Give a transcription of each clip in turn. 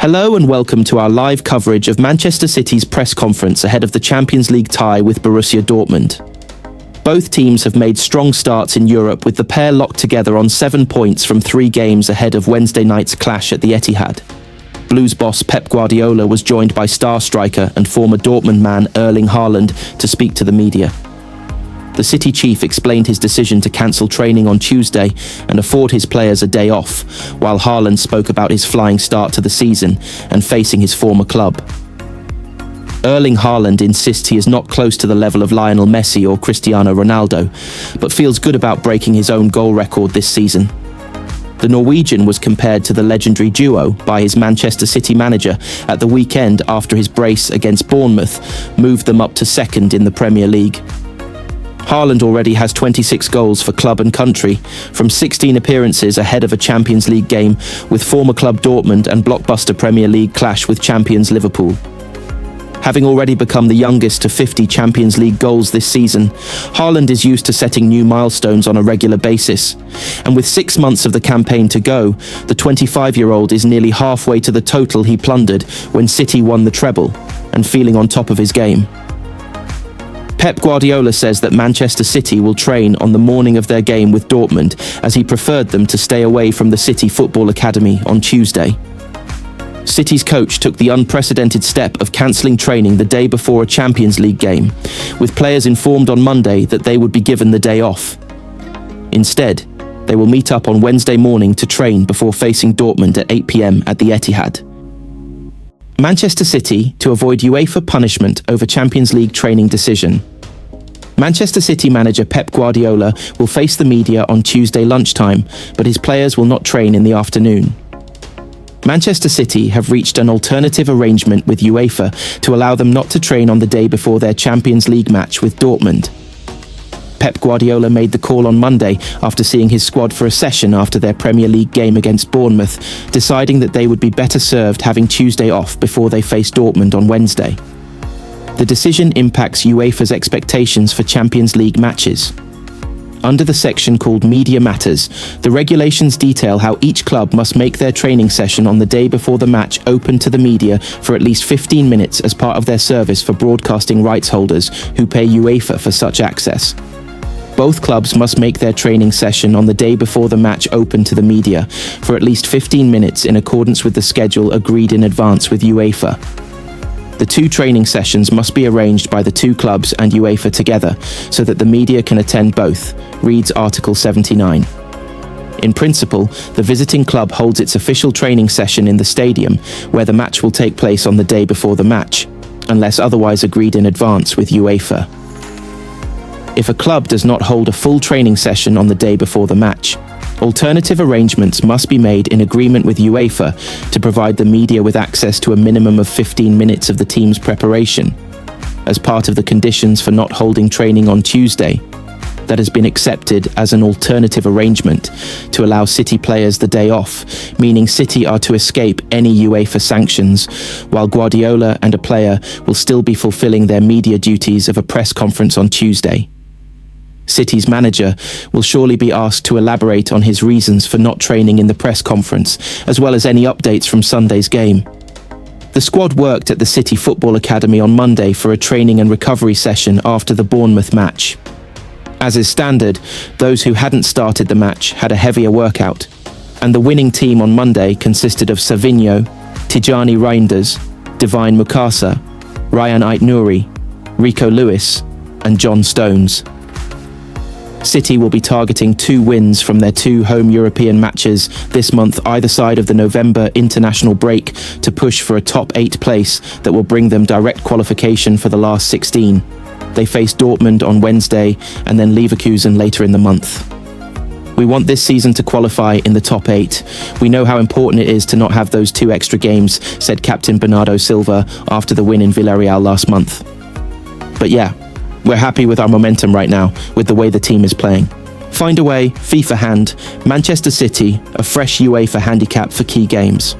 Hello and welcome to our live coverage of Manchester City's press conference ahead of the Champions League tie with Borussia Dortmund. Both teams have made strong starts in Europe, with the pair locked together on 7 points from 3 games ahead of Wednesday night's clash at the Etihad. Blues boss Pep Guardiola was joined by star striker and former Dortmund man Erling Haaland to speak to the media. The City chief explained his decision to cancel training on Tuesday and afford his players a day off, while Haaland spoke about his flying start to the season and facing his former club. Erling Haaland insists he is not close to the level of Lionel Messi or Cristiano Ronaldo, but feels good about breaking his own goal record this season. The Norwegian was compared to the legendary duo by his Manchester City manager at the weekend after his brace against Bournemouth moved them up to second in the Premier League. Haaland already has 26 goals for club and country, from 16 appearances ahead of a Champions League game with former club Dortmund and blockbuster Premier League clash with champions Liverpool. Having already become the youngest to 50 Champions League goals this season, Haaland is used to setting new milestones on a regular basis. And with 6 months of the campaign to go, the 25-year-old is nearly halfway to the total he plundered when City won the treble, and feeling on top of his game. Pep Guardiola says that Manchester City will train on the morning of their game with Dortmund, as he preferred them to stay away from the City Football Academy on Tuesday. City's coach took the unprecedented step of cancelling training the day before a Champions League game, with players informed on Monday that they would be given the day off. Instead, they will meet up on Wednesday morning to train before facing Dortmund at 8 p.m. at the Etihad. Manchester City to avoid UEFA punishment over Champions League training decision. Manchester City manager Pep Guardiola will face the media on Tuesday lunchtime, but his players will not train in the afternoon. Manchester City have reached an alternative arrangement with UEFA to allow them not to train on the day before their Champions League match with Dortmund. Pep Guardiola made the call on Monday after seeing his squad for a session after their Premier League game against Bournemouth, deciding that they would be better served having Tuesday off before they face Dortmund on Wednesday. The decision impacts UEFA's expectations for Champions League matches. Under the section called Media Matters, the regulations detail how each club must make their training session on the day before the match open to the media for at least 15 minutes as part of their service for broadcasting rights holders who pay UEFA for such access. Both clubs must make their training session on the day before the match open to the media for at least 15 minutes in accordance with the schedule agreed in advance with UEFA. The 2 training sessions must be arranged by the 2 clubs and UEFA together so that the media can attend both, reads Article 79. In principle, the visiting club holds its official training session in the stadium, where the match will take place on the day before the match, unless otherwise agreed in advance with UEFA. If a club does not hold a full training session on the day before the match, alternative arrangements must be made in agreement with UEFA to provide the media with access to a minimum of 15 minutes of the team's preparation. As part of the conditions for not holding training on Tuesday, that has been accepted as an alternative arrangement to allow City players the day off, meaning City are to escape any UEFA sanctions, while Guardiola and a player will still be fulfilling their media duties of a press conference on Tuesday. City's manager will surely be asked to elaborate on his reasons for not training in the press conference, as well as any updates from Sunday's game. The squad worked at the City Football Academy on Monday for a training and recovery session after the Bournemouth match. As is standard, those who hadn't started the match had a heavier workout, and the winning team on Monday consisted of Savinho, Tijani Reinders, Divine Mukasa, Rayan Aït-Nouri, Rico Lewis, and John Stones. City will be targeting 2 wins from their 2 home European matches this month either side of the November international break to push for a top 8 place that will bring them direct qualification for the last 16. They face Dortmund on Wednesday and then Leverkusen later in the month. We want this season to qualify in the top 8. We know how important it is to not have those 2 extra games, said captain Bernardo Silva after the win in Villarreal last month. But yeah, we're happy with our momentum right now, with the way the team is playing. Find a way, FIFA hand, Manchester City, a fresh UEFA handicap for key games.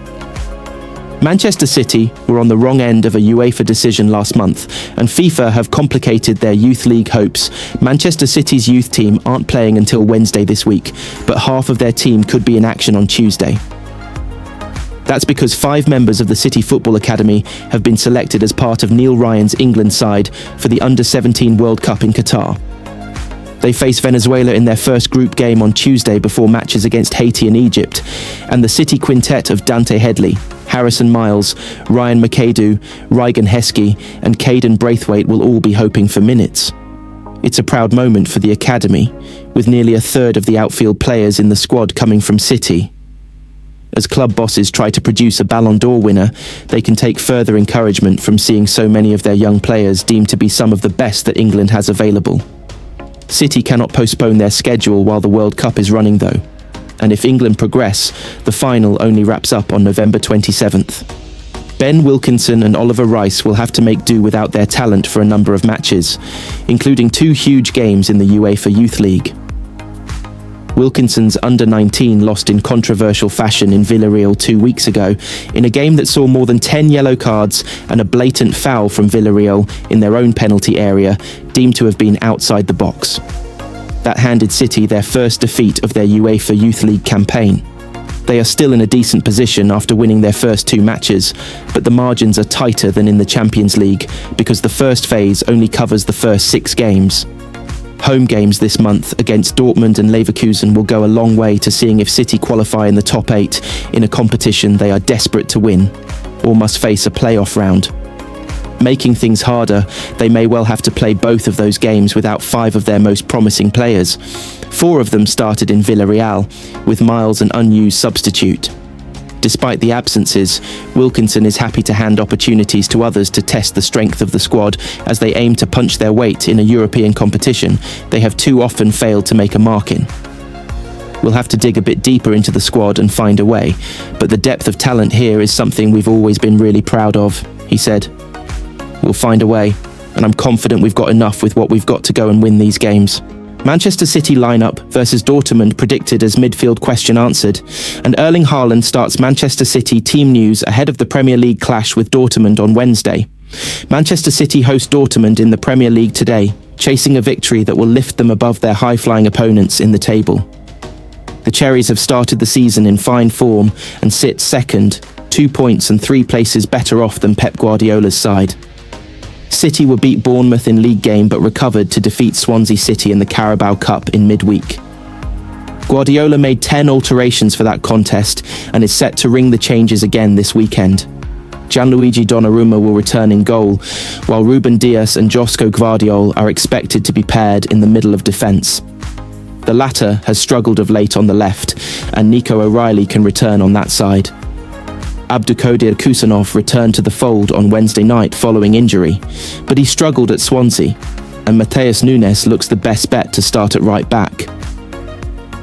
Manchester City were on the wrong end of a UEFA decision last month, and FIFA have complicated their youth league hopes. Manchester City's youth team aren't playing until Wednesday this week, but half of their team could be in action on Tuesday. That's because 5 members of the City Football Academy have been selected as part of Neil Ryan's England side for the Under-17 World Cup in Qatar. They face Venezuela in their first group game on Tuesday before matches against Haiti and Egypt, and the City quintet of Dante Headley, Harrison Miles, Ryan McAdoo, Rayan Heskey and Caden Braithwaite will all be hoping for minutes. It's a proud moment for the academy, with nearly a third of the outfield players in the squad coming from City. As club bosses try to produce a Ballon d'Or winner, they can take further encouragement from seeing so many of their young players deemed to be some of the best that England has available. City cannot postpone their schedule while the World Cup is running though, and if England progress, the final only wraps up on November 27th. Ben Wilkinson and Oliver Rice will have to make do without their talent for a number of matches, including 2 huge games in the UEFA Youth League. Wilkinson's under-19 lost in controversial fashion in Villarreal 2 weeks ago, in a game that saw more than 10 yellow cards and a blatant foul from Villarreal in their own penalty area, deemed to have been outside the box. That handed City their first defeat of their UEFA Youth League campaign. They are still in a decent position after winning their first 2 matches, but the margins are tighter than in the Champions League because the first phase only covers the first 6 games. Home games this month against Dortmund and Leverkusen will go a long way to seeing if City qualify in the top 8 in a competition they are desperate to win, or must face a playoff round. Making things harder, they may well have to play both of those games without 5 of their most promising players. 4 of them started in Villarreal, with Miles an unused substitute. Despite the absences, Wilkinson is happy to hand opportunities to others to test the strength of the squad as they aim to punch their weight in a European competition they have too often failed to make a mark in. We'll have to dig a bit deeper into the squad and find a way, but the depth of talent here is something we've always been really proud of, he said. We'll find a way, and I'm confident we've got enough with what we've got to go and win these games. Manchester City lineup versus Dortmund predicted as midfield question answered, and Erling Haaland starts Manchester City team news ahead of the Premier League clash with Dortmund on Wednesday. Manchester City host Dortmund in the Premier League today, chasing a victory that will lift them above their high-flying opponents in the table. The Cherries have started the season in fine form and sit second, 2 points and 3 places better off than Pep Guardiola's side. City will beat Bournemouth in league game but recovered to defeat Swansea City in the Carabao Cup in midweek. Guardiola made 10 alterations for that contest and is set to ring the changes again this weekend. Gianluigi Donnarumma will return in goal, while Ruben Dias and Josko Gvardiol are expected to be paired in the middle of defence. The latter has struggled of late on the left, and Nico O'Reilly can return on that side. Abdulkadir Kusanov returned to the fold on Wednesday night following injury, but he struggled at Swansea, and Matheus Nunes looks the best bet to start at right back.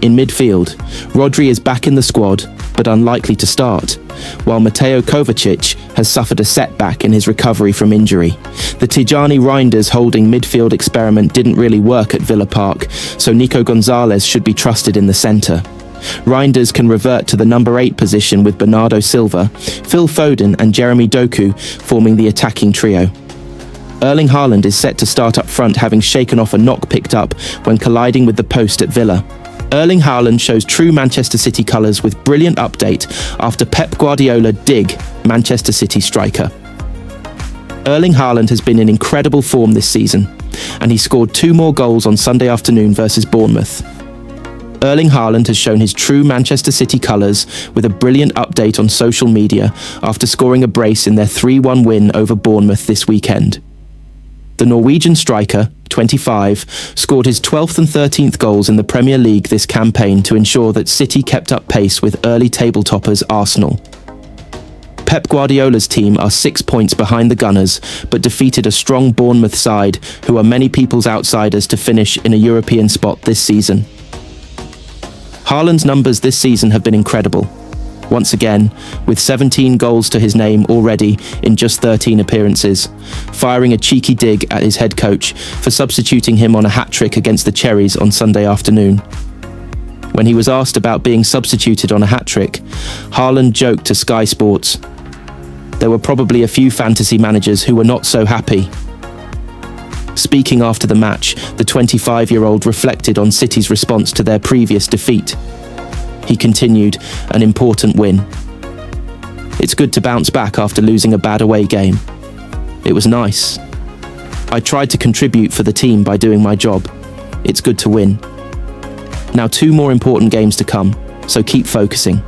In midfield, Rodri is back in the squad, but unlikely to start, while Mateo Kovacic has suffered a setback in his recovery from injury. The Tijani Reinders holding midfield experiment didn't really work at Villa Park, so Nico Gonzalez should be trusted in the centre. Reinders can revert to the number 8 position with Bernardo Silva, Phil Foden and Jeremy Doku forming the attacking trio. Erling Haaland is set to start up front, having shaken off a knock picked up when colliding with the post at Villa. Erling Haaland shows true Manchester City colours with brilliant update after Pep Guardiola dig Manchester City striker. Erling Haaland has been in incredible form this season, and he scored 2 more goals on Sunday afternoon versus Bournemouth. Erling Haaland has shown his true Manchester City colours with a brilliant update on social media after scoring a brace in their 3-1 win over Bournemouth this weekend. The Norwegian striker, 25, scored his 12th and 13th goals in the Premier League this campaign to ensure that City kept up pace with early table toppers Arsenal. Pep Guardiola's team are 6 points behind the Gunners, but defeated a strong Bournemouth side who are many people's outsiders to finish in a European spot this season. Haaland's numbers this season have been incredible. Once again, with 17 goals to his name already in just 13 appearances, firing a cheeky dig at his head coach for substituting him on a hat-trick against the Cherries on Sunday afternoon. When he was asked about being substituted on a hat-trick, Haaland joked to Sky Sports, "There were probably a few fantasy managers who were not so happy." Speaking after the match, the 25-year-old reflected on City's response to their previous defeat. He continued, "An important win." It's good to bounce back after losing a bad away game. It was nice. I tried to contribute for the team by doing my job. It's good to win. Now 2 more important games to come, so keep focusing.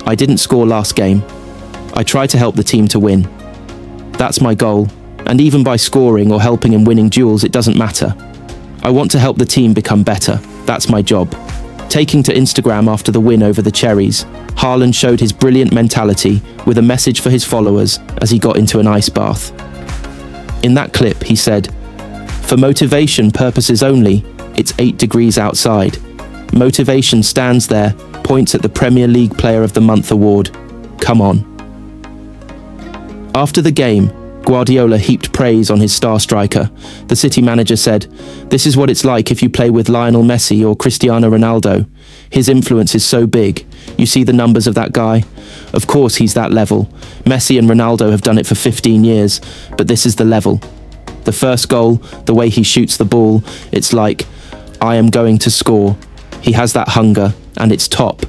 I didn't score last game. I tried to help the team to win. That's my goal, and even by scoring or helping in winning duels, it doesn't matter. I want to help the team become better. That's my job. Taking to Instagram after the win over the Cherries, Haaland showed his brilliant mentality with a message for his followers as he got into an ice bath. In that clip, he said, "For motivation purposes only, it's 8 degrees outside. Motivation stands there, points at the Premier League Player of the Month award. Come on." After the game, Guardiola heaped praise on his star striker. The City manager said, "This is what it's like if you play with Lionel Messi or Cristiano Ronaldo. His influence is so big. You see the numbers of that guy? Of course he's that level. Messi and Ronaldo have done it for 15 years, but this is the level. The first goal, the way he shoots the ball, it's like, I am going to score. He has that hunger, and it's top.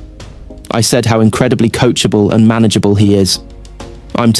I said how incredibly coachable and manageable he is. I'm